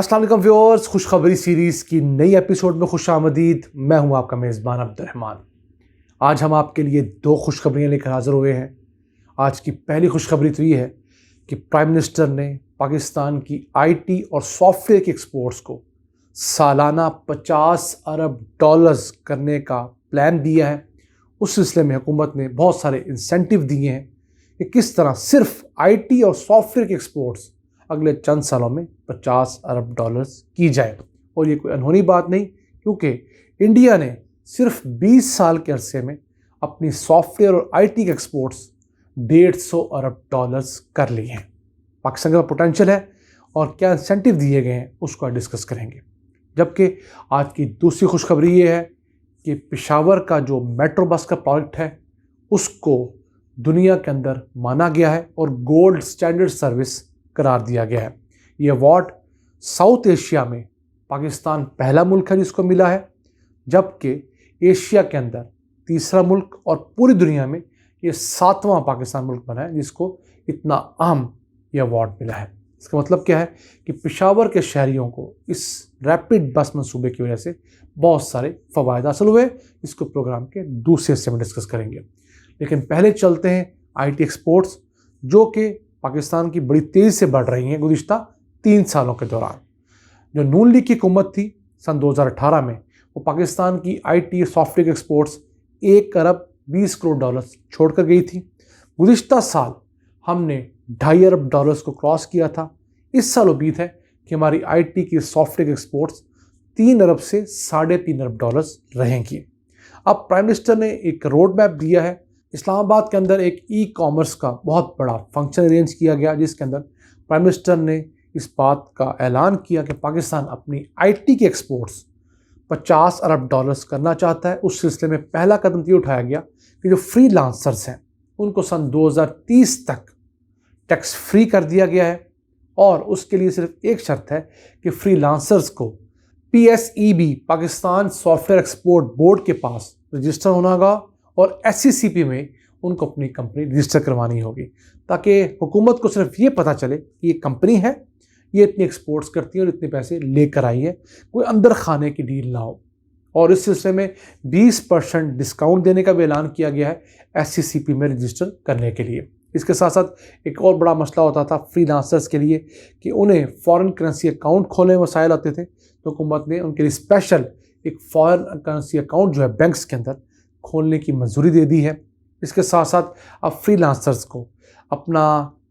अस्सलाम वालेकुम व्यूअर्स, खुशखबरी सीरीज़ की नई एपिसोड में खुशामदीद। मैं हूं आपका मेज़बान अब्दुर्रहमान। आज हम आपके लिए दो खुशखबरियां लेकर हाज़िर हुए हैं। आज की पहली खुशखबरी तो ये है कि प्राइम मिनिस्टर ने पाकिस्तान की आईटी और सॉफ्टवेयर की एक्सपोर्ट्स को सालाना 50 अरब डॉलर्स करने का प्लान दिया है। उस सिलसिले में हुकूमत ने बहुत सारे इंसेंटिव दिए हैं कि किस तरह सिर्फ आईटी और सॉफ्टवेयर की एक्सपोर्ट्स अगले चंद सालों में 50 अरब डॉलर्स की जाए। और ये कोई अनहोनी बात नहीं, क्योंकि इंडिया ने सिर्फ 20 साल के अरसे में अपनी सॉफ्टवेयर और आईटी के एक्सपोर्ट्स 150 अरब डॉलर्स कर लिए हैं। पाकिस्तान का पोटेंशियल है और क्या इंसेंटिव दिए गए हैं उसको आज डिस्कस करेंगे। जबकि आज की दूसरी खुशखबरी ये है कि पेशावर का जो मेट्रो बस का प्रोजेक्ट है उसको दुनिया के अंदर माना गया है और गोल्ड स्टैंडर्ड सर्विस करार दिया गया है। ये अवार्ड साउथ एशिया में पाकिस्तान पहला मुल्क है जिसको मिला है, जबकि एशिया के अंदर तीसरा मुल्क और पूरी दुनिया में ये 7वां पाकिस्तान मुल्क बना है जिसको इतना अहम ये अवार्ड मिला है। इसका मतलब क्या है कि पेशावर के शहरियों को इस रैपिड बस मंसूबे की वजह से बहुत सारे फ़वायद हासिल हुए। इसको प्रोग्राम के दूसरे हिस्से में डिस्कस करेंगे, लेकिन पहले चलते हैं आईटी एक्सपोर्ट्स, जो कि पाकिस्तान की बड़ी तेज़ी से बढ़ रही हैं गुज़िश्ता 3 सालों के दौरान। जो नून लीग की हुकूमत थी सन 2018 में, वो पाकिस्तान की आईटी सॉफ्टवेयर के एक्सपोर्ट्स 1 अरब 20 करोड़ डॉलर्स छोड़कर गई थी। गुज़िश्ता साल हमने 2.5 अरब डॉलर्स को क्रॉस किया था। इस साल उम्मीद है कि हमारी आईटी की सॉफ्टवेयर के एक्सपोर्ट्स 3 अरब से 3.5 अरब डॉलर्स रहेंगी। अब प्राइम मिनिस्टर ने एक रोड मैप दिया है। इस्लामाबाद के अंदर एक ई कॉमर्स का बहुत बड़ा फंक्शन अरेंज किया गया, जिसके अंदर प्राइम मिनिस्टर ने इस बात का ऐलान किया कि पाकिस्तान अपनी आईटी के एक्सपोर्ट्स 50 अरब डॉलर्स करना चाहता है। उस सिलसिले में पहला कदम ये उठाया गया कि जो फ्रीलांसर्स हैं उनको सन 2030 तक टैक्स फ्री कर दिया गया है, और उसके लिए सिर्फ एक शर्त है कि फ्रीलांसर्स को PSEB Pakistan software export board के पास रजिस्टर होना होगा और SCCP में उनको अपनी कंपनी रजिस्टर करवानी होगी, ताकि हुकूमत को सिर्फ ये पता चले कि ये कंपनी है, ये इतनी एक्सपोर्ट्स करती है और इतने पैसे लेकर आई है, कोई अंदर खाने की डील ना हो। और इस सिलसिले में 20% डिस्काउंट देने का भी ऐलान किया गया है SCCP में रजिस्टर करने के लिए। इसके साथ साथ एक और बड़ा मसला होता था फ्रीलांसर्स के लिए कि उन्हें फॉरेन करेंसी अकाउंट खोलने में मसाइल आते थे, तो हुकूमत ने उनके लिए स्पेशल एक फॉरेन करेंसी अकाउंट जो है बैंक्स के अंदर खोलने की मंजूरी दे दी है। इसके साथ साथ अब फ्रीलांसर्स को अपना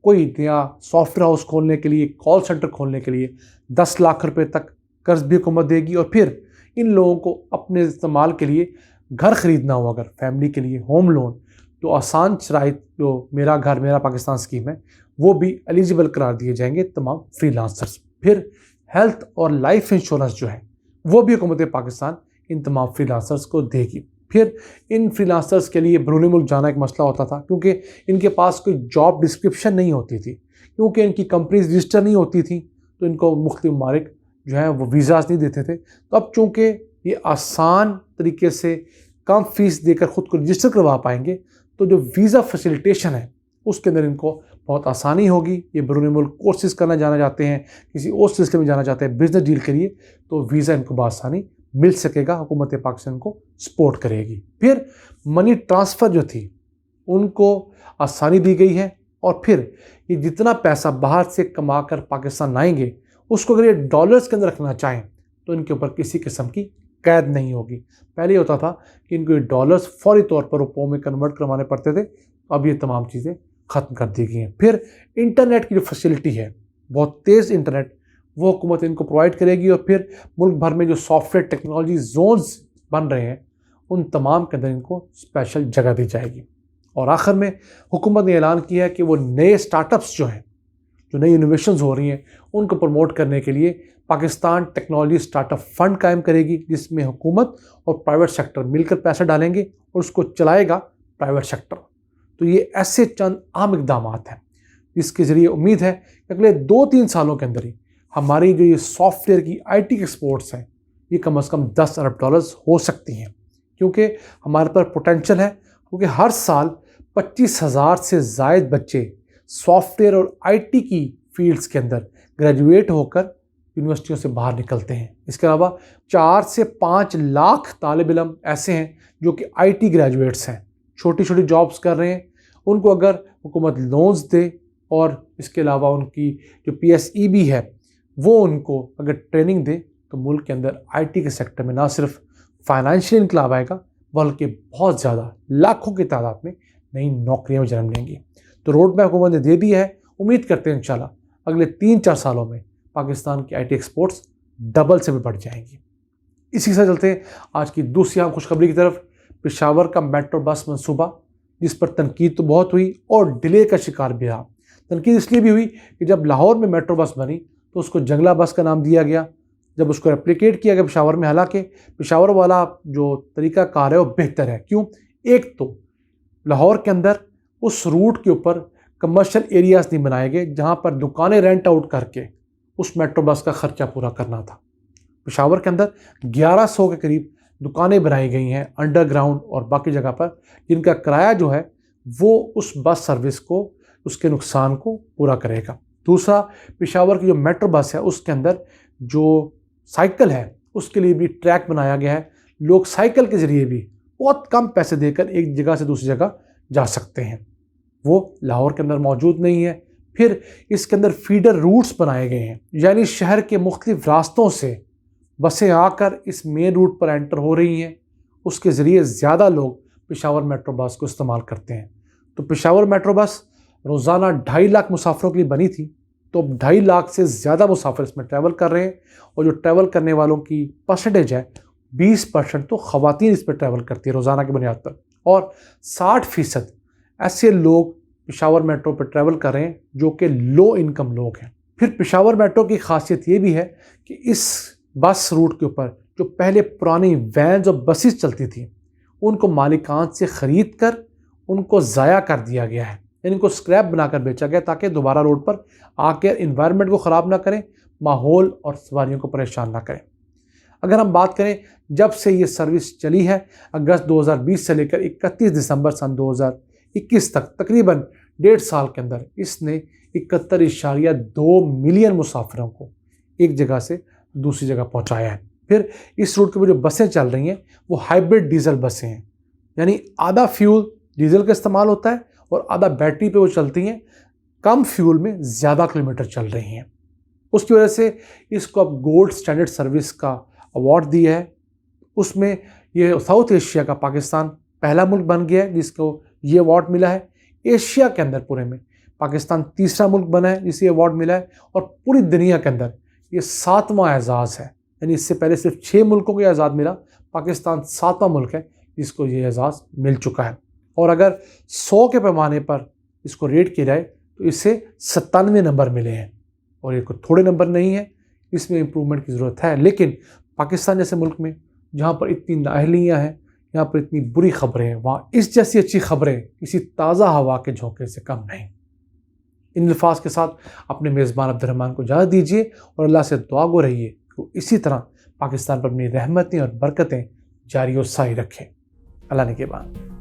कोई नया सॉफ्टवेयर हाउस खोलने के लिए, कॉल सेंटर खोलने के लिए 10 लाख रुपए तक कर्ज भी हुकूमत देगी। और फिर इन लोगों को अपने इस्तेमाल के लिए घर ख़रीदना हो, अगर फैमिली के लिए होम लोन, तो आसान शराइत जो मेरा घर मेरा पाकिस्तान स्कीम है वो भी एलिजिबल करार दिए जाएंगे तमाम फ्रीलांसर्स। फिर हेल्थ और लाइफ इंश्योरेंस जो है वो भी हुकूमत पाकिस्तान इन तमाम फ्रीलांसर्स को देगी। फिर इन फ्रीलांसर्स के लिए बरूनी मुल्क जाना एक मसला होता था, क्योंकि इनके पास कोई जॉब डिस्क्रिप्शन नहीं होती थी, क्योंकि इनकी कंपनीज रजिस्टर नहीं होती थी, तो इनको मुख्तलिफ ममालिक जो है वो वीज़ाज नहीं देते थे। तो अब चूँकि ये आसान तरीके से कम फीस देकर ख़ुद को रजिस्टर करवा पाएंगे, तो जो वीज़ा फैसिलिटेशन है उसके अंदर इनको बहुत आसानी होगी। ये बरूनी मुल्क कोर्सेज़ करना जाना चाहते हैं, किसी और सिलसिले में जाना चाहते हैं बिजनेस डील के लिए, तो वीज़ा इनको बआसानी मिल सकेगा, हुकूमत पाकिस्तान को सपोर्ट करेगी। फिर मनी ट्रांसफ़र जो थी उनको आसानी दी गई है, और फिर ये जितना पैसा बाहर से कमा कर पाकिस्तान आएंगे उसको अगर ये डॉलर्स के अंदर रखना चाहें तो इनके ऊपर किसी किस्म की कैद नहीं होगी। पहले होता था कि इनको ये डॉलर्स फौरी तौर पर रुपयों में कन्वर्ट करवाने पड़ते थे, अब ये तमाम चीज़ें ख़त्म कर दी गई हैं। फिर इंटरनेट की जो फैसिलिटी है, बहुत तेज़ इंटरनेट, वो हुकूमत इनको प्रोवाइड करेगी। और फिर मुल्क भर में जो सॉफ्टवेयर टेक्नोलॉजी जोन्स बन रहे हैं उन तमाम के अंदर इनको स्पेशल जगह दी जाएगी। और आखिर में हुकूमत ने ऐलान किया है कि वो नए स्टार्टअप्स जो हैं, जो नई इनोवेशंस हो रही हैं, उनको प्रमोट करने के लिए पाकिस्तान टेक्नोलॉजी स्टार्टअप फंड कायम करेगी, जिसमें हुकूमत और प्राइवेट सेक्टर मिलकर पैसा डालेंगे और उसको चलाएगा प्राइवेट सेक्टर। तो ये ऐसे चंद आम इक़दाम हैं जिसके ज़रिए उम्मीद है कि अगले 2-3 सालों के अंदर ही हमारी जो ये सॉफ्टवेयर की आईटी एक्सपोर्ट्स हैं ये कम से कम 10 अरब डॉलर्स हो सकती हैं, क्योंकि हमारे पर पोटेंशियल है। क्योंकि हर साल 25,000 से ज़ायद बच्चे सॉफ्टवेयर और आईटी की फील्ड्स के अंदर ग्रेजुएट होकर यूनिवर्सिटियों से बाहर निकलते हैं। इसके अलावा 4 से 5 लाख तालिब इल्म ऐसे हैं जो कि IT ग्रेजुएट्स हैं, छोटी छोटी जॉब्स कर रहे हैं। उनको अगर हुकूमत लोन्स दे और इसके अलावा उनकी जो PSEB है वो उनको अगर ट्रेनिंग दे तो मुल्क के अंदर IT के सेक्टर में ना सिर्फ फाइनेंशियल इनकलाब आएगा बल्कि बहुत ज़्यादा लाखों की तादाद में नई नौकरियां जन्म लेंगी। तो रोड मैप हुकूमत ने दे दिया है। उम्मीद करते हैं इंशाल्लाह अगले 3-4 सालों में पाकिस्तान की IT एक्सपोर्ट्स डबल से भी बढ़ जाएंगी। इसी से चलते हैं आज की दूसरी अहम खुशखबरी की तरफ। पेशावर का मेट्रो बस मंसूबा, जिस पर तनकीद तो बहुत हुई और डिले का शिकार भी रहा। तनकीद इसलिए भी हुई कि जब लाहौर में मेट्रो बस बनी तो उसको जंगला बस का नाम दिया गया, जब उसको रेप्लिकेट किया गया पेशावर में। हालांकि पेशावर वाला जो तरीका कार है वो बेहतर है। क्यों? एक तो लाहौर के अंदर उस रूट के ऊपर कमर्शियल एरियाज़ नहीं बनाए गए जहाँ पर दुकानें रेंट आउट करके उस मेट्रो बस का खर्चा पूरा करना था। पेशावर के अंदर 1100 के करीब दुकानें बनाई गई हैं अंडरग्राउंड और बाकी जगह पर, जिनका किराया जो है वो उस बस सर्विस को, उसके नुकसान को पूरा करेगा। दूसरा, पेशावर की जो मेट्रो बस है उसके अंदर जो साइकिल है उसके लिए भी ट्रैक बनाया गया है। लोग साइकिल के ज़रिए भी बहुत कम पैसे देकर एक जगह से दूसरी जगह जा सकते हैं। वो लाहौर के अंदर मौजूद नहीं है। फिर इसके अंदर फीडर रूट्स बनाए गए हैं, यानी शहर के मुख्तलिफ रास्तों से बसें आकर इस मेन रूट पर एंटर हो रही हैं। उसके ज़रिए ज़्यादा लोग पेशावर मेट्रो बस को इस्तेमाल करते हैं। तो पेशावर मेट्रो बस रोज़ाना 2.5 लाख मुसाफिरों के लिए बनी थी, तो अब 2.5 लाख से ज़्यादा मुसाफिर इसमें ट्रैवल कर रहे हैं। और जो ट्रैवल करने वालों की परसेंटेज है 20% तो ख़वातीन इस पर ट्रैवल करती है रोज़ाना की बुनियाद पर, और 60% ऐसे लोग पेशावर मेट्रो पर ट्रैवल कर रहे हैं जो कि लो इनकम लोग हैं। फिर पेशावर मेट्रो की खासियत ये भी है कि इस बस रूट के ऊपर जो पहले पुरानी वैन्स और बसेस चलती थी उनको मालिकान से ख़रीद कर उनको ज़ाया कर दिया गया है, यानी इनको स्क्रैप बनाकर बेचा गया ताकि दोबारा रोड पर आकर इन्वायरमेंट को ख़राब ना करें, माहौल और सवारियों को परेशान ना करें। अगर हम बात करें जब से ये सर्विस चली है, अगस्त 2020 से लेकर 31 दिसंबर सन 2021 तक तकरीबन 1.5 साल के अंदर इसने 71.2 मिलियन मुसाफिरों को एक जगह से दूसरी जगह पहुंचाया है। फिर इस रूट के ऊपर जो बसें चल रही हैं वो हाइब्रिड डीजल बसें हैं, यानी आधा फ्यूल डीजल का इस्तेमाल होता है और आधा बैटरी पे वो चलती हैं। कम फ्यूल में ज़्यादा किलोमीटर चल रही हैं। उसकी वजह से इसको अब गोल्ड स्टैंडर्ड सर्विस का अवार्ड दिया है। उसमें ये साउथ एशिया का पाकिस्तान पहला मुल्क बन गया है जिसको ये अवार्ड मिला है। एशिया के अंदर पूरे में पाकिस्तान तीसरा मुल्क बना है जिसे अवार्ड मिला है, और पूरी दुनिया के अंदर ये 7वां एजाज़ है। यानी इससे पहले सिर्फ 6 मुल्कों को एजाज़ मिला, पाकिस्तान 7वां मुल्क है जिसको ये एजाज़ मिल चुका है। और अगर 100 के पैमाने पर इसको रेट किया जाए तो इससे 97 नंबर मिले हैं, और ये कोई थोड़े नंबर नहीं है। इसमें इम्प्रूवमेंट की ज़रूरत है, लेकिन पाकिस्तान जैसे मुल्क में जहाँ पर इतनी नाअहलियाँ हैं, यहाँ पर इतनी बुरी खबरें हैं, वहाँ इस जैसी अच्छी खबरें किसी ताज़ा हवा के झोंके से कम नहीं। इन अल्फाज के साथ अपने मेज़बान अब्दुर्रहमान को इजाज़त दीजिए और अल्लाह से दुआ गो रहिए कि इसी तरह पाकिस्तान पर अपनी रहमतें और बरकतें जारी और साई रखें। अल्लाह ने के बाद।